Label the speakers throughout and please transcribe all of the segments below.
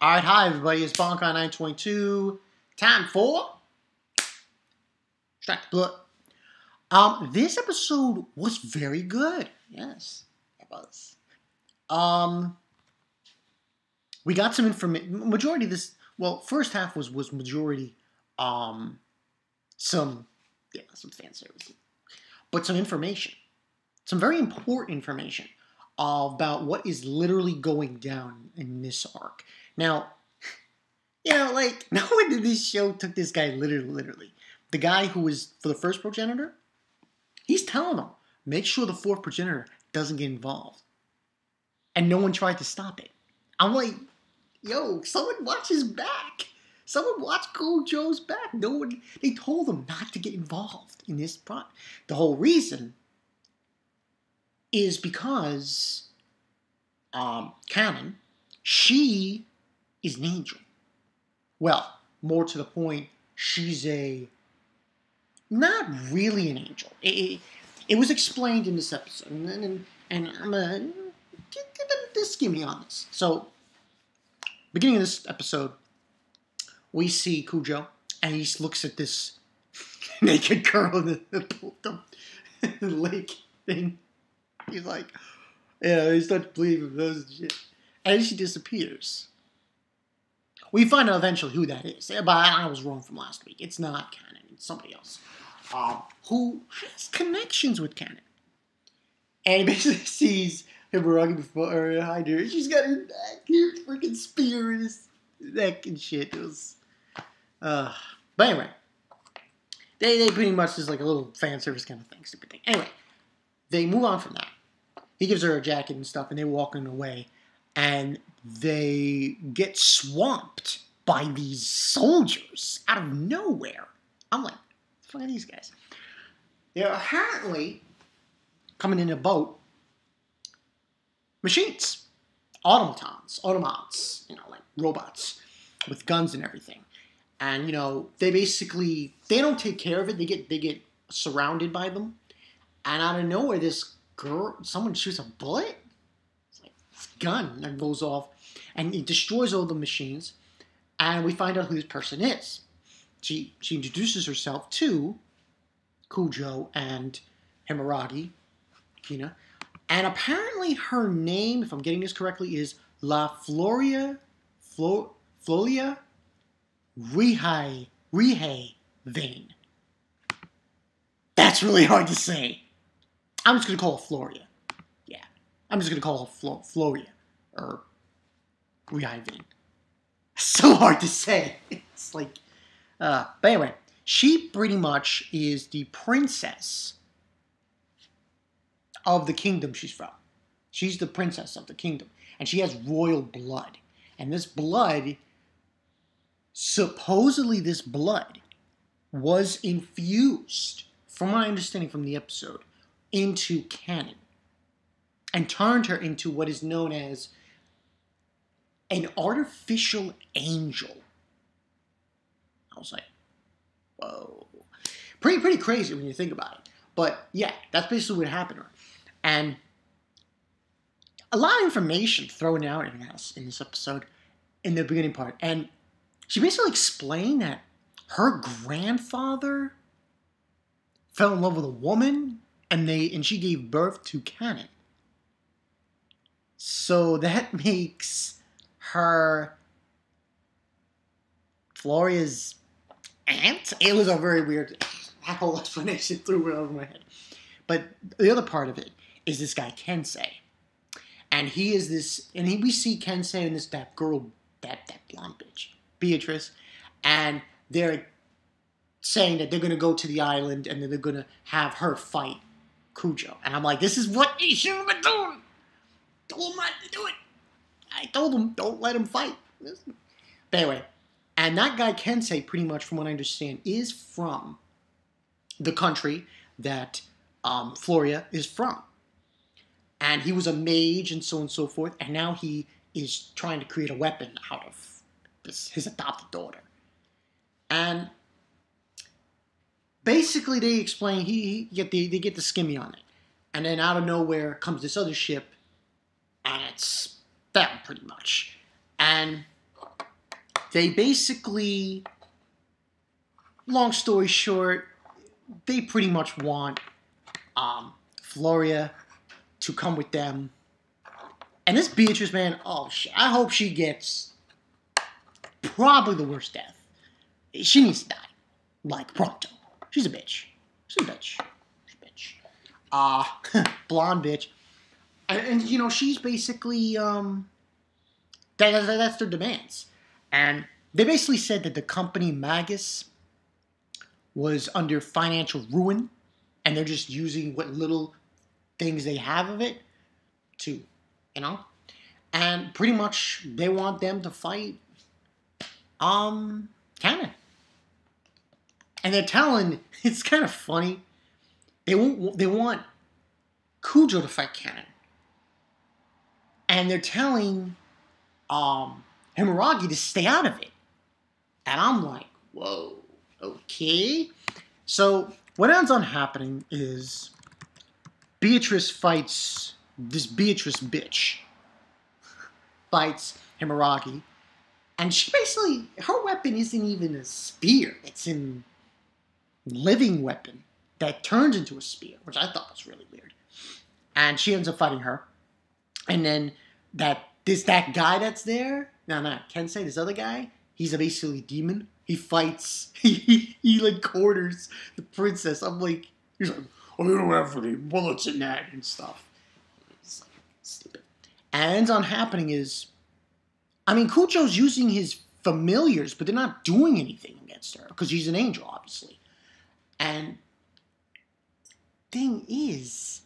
Speaker 1: Alright, hi everybody, it's Bonkai922. Time for Strike the Blood. This episode was very good. Yes, it was. We got some information. Majority of this, well, first half was majority, some fan service, but some information, some very important information about what is literally going down in this arc. Now, no one in this show took this guy literally. The guy who was for the first progenitor, he's telling them, make sure the fourth progenitor doesn't get involved. And no one tried to stop it. I'm like, yo, someone watch his back. Someone watch Koujo's back. No one, they told him not to get involved in this plot. The whole reason is because Kanon, she is an angel. Well, more to the point, she's not really an angel. It was explained in this episode, and I'm gonna just give me on this. So, beginning of this episode, we see Koujo, and he looks at this naked girl in the lake thing. He's like, he starts bleeding and shit. And she disappears. We find out eventually who that is. But I was wrong from last week. It's not Kanon. It's somebody else. Who has connections with Kanon. And he basically sees Himuragi before her behind her. She's got her freaking spear in his neck and shit. It was... But anyway. They pretty much just like a little fan service kind of thing. Stupid thing. Anyway. They move on from that. He gives her a jacket and stuff, and they're walking away. And they get swamped by these soldiers out of nowhere. I'm like, fuck are these guys? They're apparently coming in a boat. Machines. Automats, like robots with guns and everything. And, they don't take care of it. They get surrounded by them. And out of nowhere, someone shoots a bullet. Gun that goes off, and it destroys all the machines, and we find out who this person is. She introduces herself to Koujo and Himuragi, and apparently her name, if I'm getting this correctly, is La Floria Rihei Vein. That's really hard to say. I'm just gonna call her Floria. I'm just going to call her Floria, or Rihai. So hard to say. It's like, but anyway, she pretty much is the princess of the kingdom she's from. She's the princess of the kingdom, and she has royal blood. And this blood, supposedly this blood, was infused, from my understanding from the episode, into Kanon. And turned her into what is known as an artificial angel. I was like, whoa. Pretty crazy when you think about it. But yeah, that's basically what happened to her. And a lot of information thrown out in this episode in the beginning part. And she basically explained that her grandfather fell in love with a woman and she gave birth to Kanon. So that makes her Floria's aunt? It was a very weird, that whole explanation threw it over my head. But the other part of it is this guy, Kensei. And he is this, we see Kensei and that girl, that blonde bitch, Beatrice. And they're saying that they're going to go to the island and then they're going to have her fight Koujo. And I'm like, this is what you should have been doing. Told him not to do it. I told him, don't let him fight. But anyway, and that guy Kensei, pretty much from what I understand, is from the country that Floria is from. And he was a mage and so on and so forth, and now he is trying to create a weapon out of his adopted daughter. And basically they explain, they get the skimmy on it. And then out of nowhere comes this other ship, and it's them, pretty much. And They basically, long story short, they pretty much want Floria to come with them. And this Beatrice, man, oh shit, I hope she gets probably the worst death. She needs to die. Like, pronto. She's a bitch. She's a bitch. She's a bitch. Blonde bitch. And you know, she's basically, that's their demands. And they basically said that the company Magus was under financial ruin, and they're just using what little things they have of it to, you know, and pretty much they want them to fight Kanon. And they're telling, it's kind of funny, they want Koujo to fight Kanon. And they're telling Himuragi to stay out of it. And I'm like, whoa, okay. So what ends on happening is Beatrice fights this Beatrice bitch. Fights Himuragi. And she basically, her weapon isn't even a spear. It's a living weapon that turns into a spear, which I thought was really weird. And she ends up fighting her. And then that guy that's there, not Kensei, this other guy, he's a basically demon. He fights, he like corners the princess. I'm like, he's like, oh, you don't have any bullets in that and stuff. It's like, stupid. And ends on happening is, I mean, Koujo's using his familiars, but they're not doing anything against her because she's an angel, obviously. And thing is,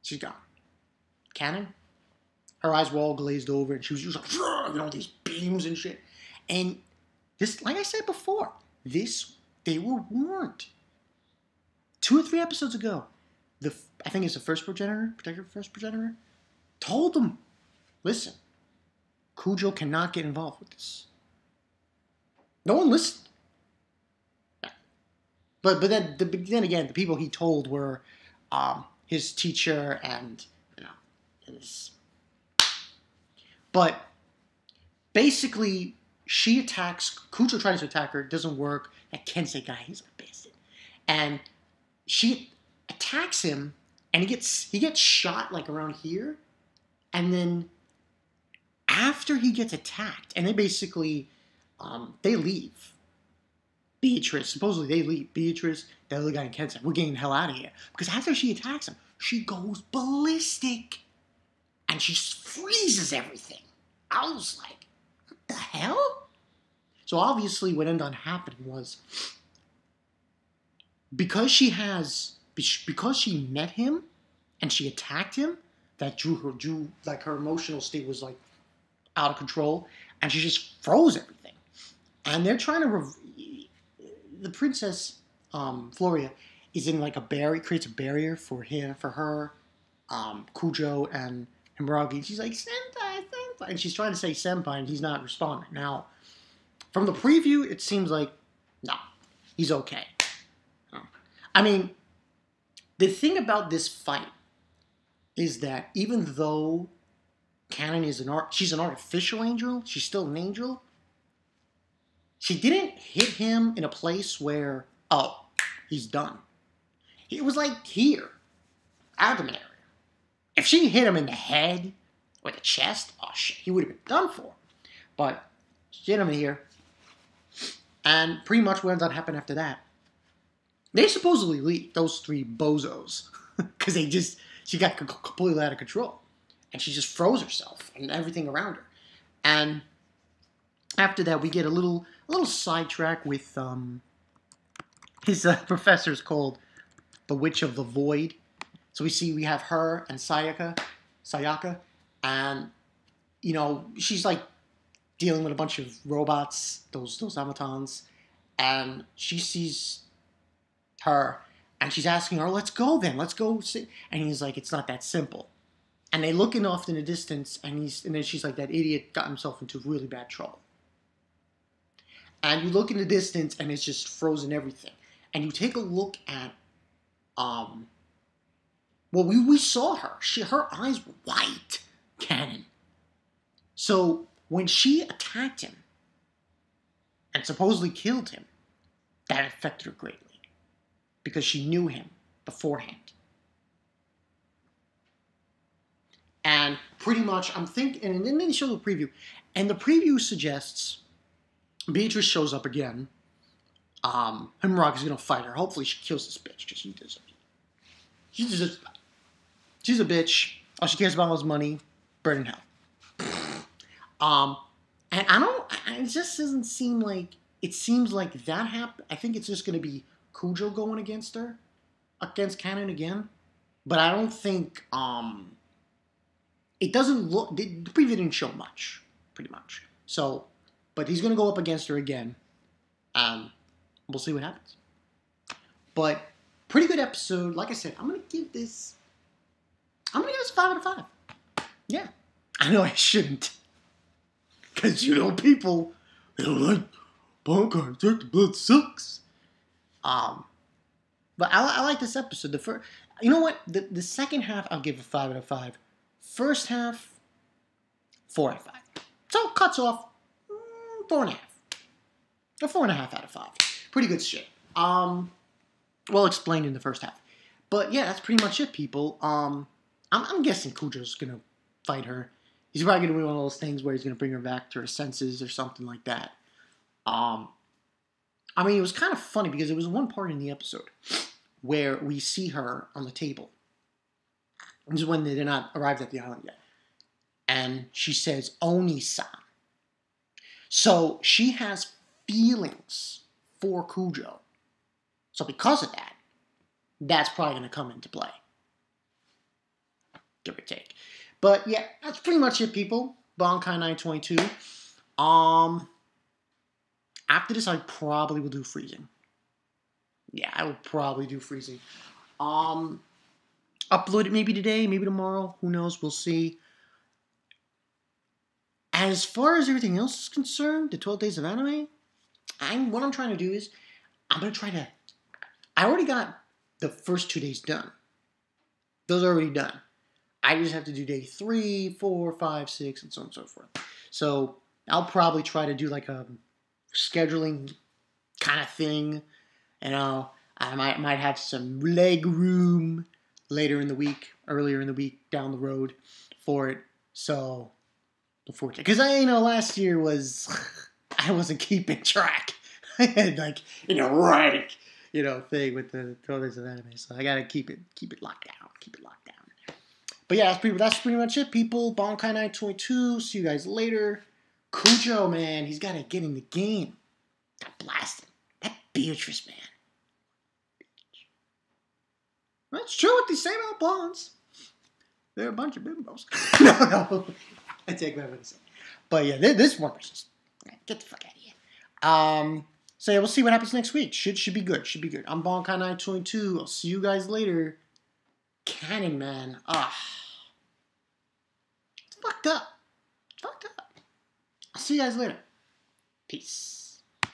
Speaker 1: she's gone. Kanon, her eyes were all glazed over, and she was using, you know, these beams and shit. And this, like I said before, they were warned 2 or 3 episodes ago. I think it's the first progenitor, told them, listen, Koujo cannot get involved with this. No one listened. But then again, the people he told were his teacher and, you know, his. But basically, she attacks, Koujo tries to attack her, it doesn't work. That Kensei guy, he's a bastard. And she attacks him, and he gets shot like around here. And then after he gets attacked, and they basically, they leave. Beatrice, supposedly they leave. Beatrice, the other guy, and Kensei, we're getting the hell out of here. Because after she attacks him, she goes ballistic. And she freezes everything. I was like, what the hell? So obviously what ended up happening was, because she met him, and she attacked him, that drew like her emotional state was like out of control, and she just froze everything. And they're trying to, the princess, Floria, is in like creates a barrier for her, Koujo, and Himuragi. And she's like, senpai, senpai. And she's trying to say senpai, and he's not responding. Now, from the preview, it seems like, no, he's okay. I mean, the thing about this fight is that even though Kanon is she's an artificial angel, she's still an angel, she didn't hit him in a place where, oh, he's done. It was like here, abdomen area. If she hit him in the head or the chest, oh shit, he would have been done for. But she hit him here. And pretty much what ends up happening after that, they supposedly leave, those 3 bozos. Because she got completely out of control. And she just froze herself and everything around her. And after that, we get a little sidetrack with his professor's called the Witch of the Void. So we have her and Sayaka, and you know, she's like dealing with a bunch of robots, those automatons, and she sees her, and she's asking her, "Let's go then, let's go see." And he's like, "It's not that simple." And they look off in the distance, and then she's like, "That idiot got himself into really bad trouble." And you look in the distance, and it's just frozen everything. And you take a look at, well, we saw her. Her eyes were white, Kanon. So when she attacked him and supposedly killed him, that affected her greatly because she knew him beforehand. And pretty much, I'm thinking, and then they show the preview, and the preview suggests Beatrice shows up again. Him and Rocky's gonna fight her. Hopefully, she kills this bitch because she deserves it. She's a bitch. All she cares about is money. Burn in hell. And I don't. It just doesn't seem like. It seems like that happened. I think it's just gonna be Koujo going against her, against Kanon again. But I don't think. It doesn't look. The preview didn't show much, pretty much. So, but he's gonna go up against her again. We'll see what happens. But pretty good episode. Like I said, I'm gonna give this a 5 out of 5. Yeah, I know I shouldn't, because people they don't like Bonkai. The blood sucks. But I like this episode. You know what? The second half I'll give a 5 out of 5. First half, 4 out of 5. So it cuts off 4.5. A 4.5 out of 5. Pretty good shit. Well explained in the first half. But yeah, that's pretty much it, people. I'm guessing Koujo's gonna fight her. He's probably gonna do one of those things where he's gonna bring her back to her senses or something like that. I mean, it was kind of funny because there was one part in the episode where we see her on the table. This is when they're not arrived at the island yet. And she says, Oni-san. So she has feelings for Koujo. So because of that, that's probably going to come into play. Give or take. But yeah, that's pretty much it, people. Bonkai 922. After this, I probably will do freezing. Yeah, I will probably do freezing. Upload it maybe today, maybe tomorrow. Who knows? We'll see. As far as everything else is concerned, the 12 days of anime, what I'm trying to do is, I'm going to try to... I already got the first 2 days done. Those are already done. I just have to do day 3, 4, 5, 6, and so on and so forth. So, I'll probably try to do like a scheduling kind of thing. I might have some leg room later in the week, earlier in the week, down the road for it. So, look forward to it. Because last year was, I wasn't keeping track. I had like an erratic, thing with the 12 days of anime. So I gotta keep it locked down. But yeah, that's pretty much it, people. Bonkai 922. See you guys later. Koujo, man, he's gotta get in the game. Got blasted. That Beatrice, man. That's true what they say about blondes. They're a bunch of bimbos. No. I take back what I said. But yeah, this one was just... Get the fuck out of here. So yeah, we'll see what happens next week. Should be good. I'm Bonkai 922. I'll see you guys later. Kanon, man. It's fucked up. I'll see you guys later. Peace.